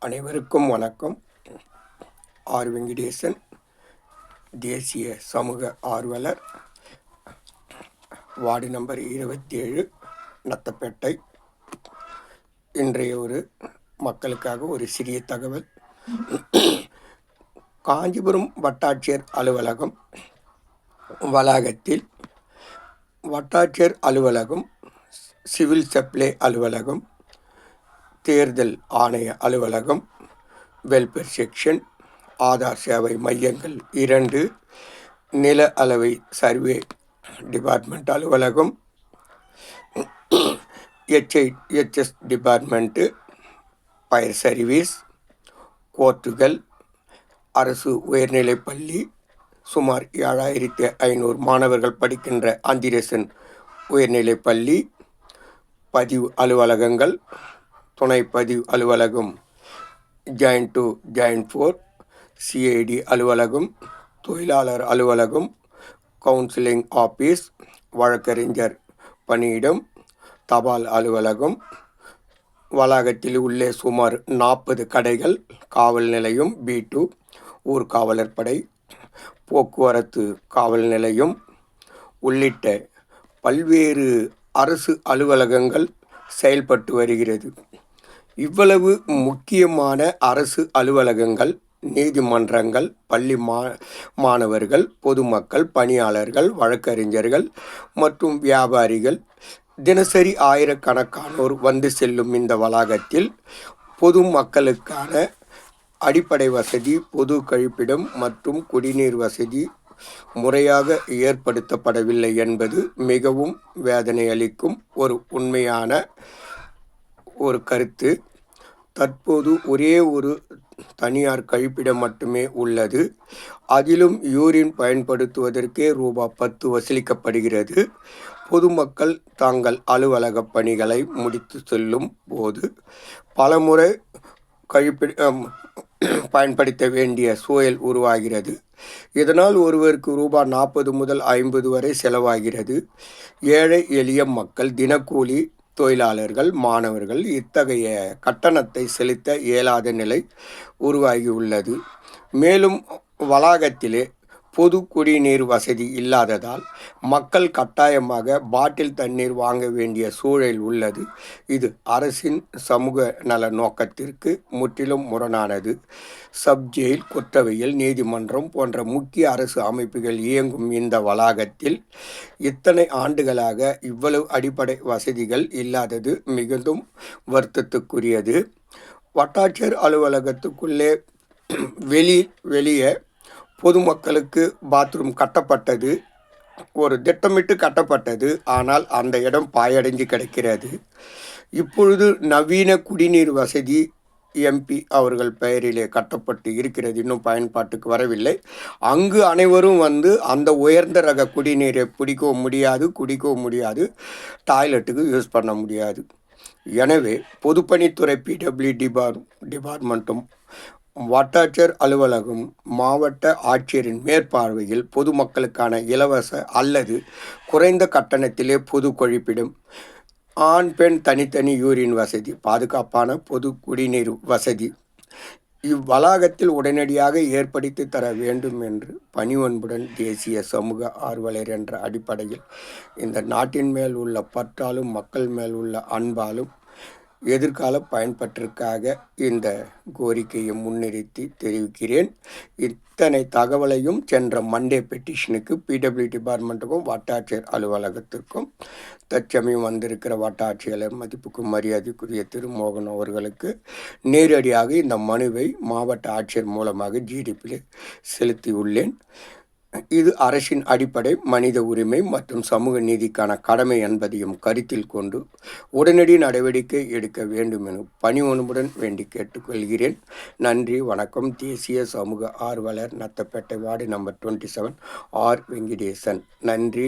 அனைவருக்கும் வணக்கம். ஆர் வெங்கடேசன், தேசிய சமூக ஆர்வலர், வார்டு நம்பர் 27, நத்தப்பேட்டை. இன்றைய மக்களுக்காக ஒரு சிறிய தகவல். காஞ்சிபுரம் வட்டாட்சியர் அலுவலகம் வளாகத்தில் வட்டாட்சியர் அலுவலகம், சிவில் சப்ளை அலுவலகம், தேர்தல் ஆணைய அலுவலகம், வெல்ஃபேர் செக்ஷன், ஆதார் சேவை மையங்கள் 2, நில அளவை சர்வே டிபார்ட்மெண்ட் அலுவலகம், HIHS டிபார்ட்மெண்ட்டு, ஃபயர் சர்வீஸ், கோர்ட்டுகள், அரசு உயர்நிலைப்பள்ளி, சுமார் 7500 மாணவர்கள் படிக்கின்ற ஆந்திரேசன் உயர்நிலைப்பள்ளி, பதிவு அலுவலகங்கள், துணை பதிவு அலுவலகம், ஜாயின்ட் 2, ஜாயின்ட் 4, CID அலுவலகம், தொழிலாளர் அலுவலகம், கவுன்சிலிங் ஆபீஸ், வழக்கறிஞர் பணியிடம், தபால் அலுவலகம். வளாகத்தில் உள்ளே சுமார் 40 கடைகள், காவல் நிலையம் B2, ஊர்காவலர் படை, போக்குவரத்து காவல் நிலையம் உள்ளிட்ட பல்வேறு அரசு அலுவலகங்கள் செயல்பட்டு வருகிறது. இவ்வளவு முக்கியமான அரசு அலுவலகங்கள், நீதிமன்றங்கள், பள்ளி மாணவர்கள், பொதுமக்கள், பணியாளர்கள், வழக்கறிஞர்கள் மற்றும் வியாபாரிகள் தினசரி ஆயிரக்கணக்கானோர் வந்து செல்லும் இந்த வளாகத்தில் பொதுமக்களுக்கான அடிப்படை வசதி, பொது கழிப்பிடம் மற்றும் குடிநீர் வசதி முறையாக ஏற்படுத்தப்படவில்லை என்பது மிகவும் வேதனை அளிக்கும் உண்மையான கருத்து. தற்போது ஒரே ஒரு தனியார் கழிப்பிடம் மட்டுமே உள்ளது. அதிலும் யூரின் பயன்படுத்துவதற்கே ₹10 வசூலிக்கப்படுகிறது. பொதுமக்கள் தங்கள் அலுவலக பணிகளை முடித்து செல்லும் போது பலமுறை கழிப்பிடம் பயன்படுத்த வேண்டிய சூழல் உருவாகிறது. இதனால் ஒருவருக்கு ₹40 முதல் ₹50 வரை செலவாகிறது. ஏழை எளிய மக்கள், தினக்கூலி தொழிலாளர்கள், மாணவர்கள் இத்தகைய கட்டணத்தை செலுத்த இயலாத நிலை உருவாகியுள்ளது. மேலும் வளாகத்திலே பொது குடிநீர் வசதி இல்லாததால் மக்கள் கட்டாயமாக பாட்டில் தண்ணீர் வாங்க வேண்டிய சூழல் உள்ளது. இது அரசின் சமூக நல நோக்கத்திற்கு முற்றிலும் முரணானது. சப்ஜெயில், குற்றவியல், நீதிமன்றம் போன்ற முக்கிய அரசு அமைப்புகள் இயங்கும் இந்த வளாகத்தில் இத்தனை ஆண்டுகளாக இவ்வளவு அடிப்படை வசதிகள் இல்லாதது மிகுந்தும் வருத்தத்துக்குரியது. வட்டாட்சியர் அலுவலகத்துக்குள்ளே வெளியே பொதுமக்களுக்கு பாத்ரூம் கட்டப்பட்டது, திட்டமிட்டு கட்டப்பட்டது. ஆனால் அந்த இடம் பாயடைஞ்சு கிடக்கிறது. இப்பொழுது நவீன குடிநீர் வசதி MP அவர்கள் பெயரிலே கட்டப்பட்டு இருக்கிறது, இன்னும் பயன்பாட்டுக்கு வரவில்லை. அங்கு அனைவரும் வந்து அந்த உயர்ந்த ரக குடிநீரை பிடிக்கவும் முடியாது, குடிக்கவும் முடியாது, டாய்லெட்டுக்கு யூஸ் பண்ண முடியாது. எனவே பொதுப்பணித்துறை PWD டிபார்ட்மெண்ட்டும் வட்டாட்சியர் அலுவலகம் மாவட்ட ஆட்சியரின் மேற்பார்வையில் பொதுமக்களுக்கான இலவச அல்லது குறைந்த கட்டணத்திலே பொது கழிப்பிடம், ஆண் பெண் தனித்தனி யூரின் வசதி, பாதுகாப்பான பொது குடிநீர் வசதி இவ்வளாகத்தில் உடனடியாக ஏற்படுத்தி தர வேண்டும் என்று பணிவன்புடன் தேசிய சமூக ஆர்வலர் என்ற அடிப்படையில் இந்த நாட்டின் மேல் உள்ள பற்றாலும் மக்கள் மேல் உள்ள அன்பாலும் எதிர்கால பயன்பாட்டிற்காக இந்த கோரிக்கையை முன்னிறுத்தி தெரிவிக்கிறேன். இத்தனை தகவலையும் சென்ற மண்டே பெட்டிஷனுக்கு PWD டிபார்ட்மெண்ட்டுக்கும் வட்டாட்சியர் அலுவலகத்திற்கும் தற்சமயம் வந்திருக்கிற வட்டாட்சியர் மதிப்புக்கும் மரியாதைக்குரிய திருமோகன் அவர்களுக்கு நேரடியாக இந்த மனுவை மாவட்ட ஆட்சியர் மூலமாக GDPயில் செலுத்தியுள்ளேன். இது அரசின் அடிப்படை மனித உரிமை மற்றும் சமூக நீதிக்கான கடமை என்பதையும் கருத்தில் கொண்டு உடனடி நடவடிக்கை எடுக்க வேண்டும் என பணிவன்புடன் வேண்டி கேட்டுக்கொள்கிறேன். நன்றி, வணக்கம். தேசிய சமூக ஆர்வலர், Nathapettai, ward number 27, R Venkatesan. நன்றி.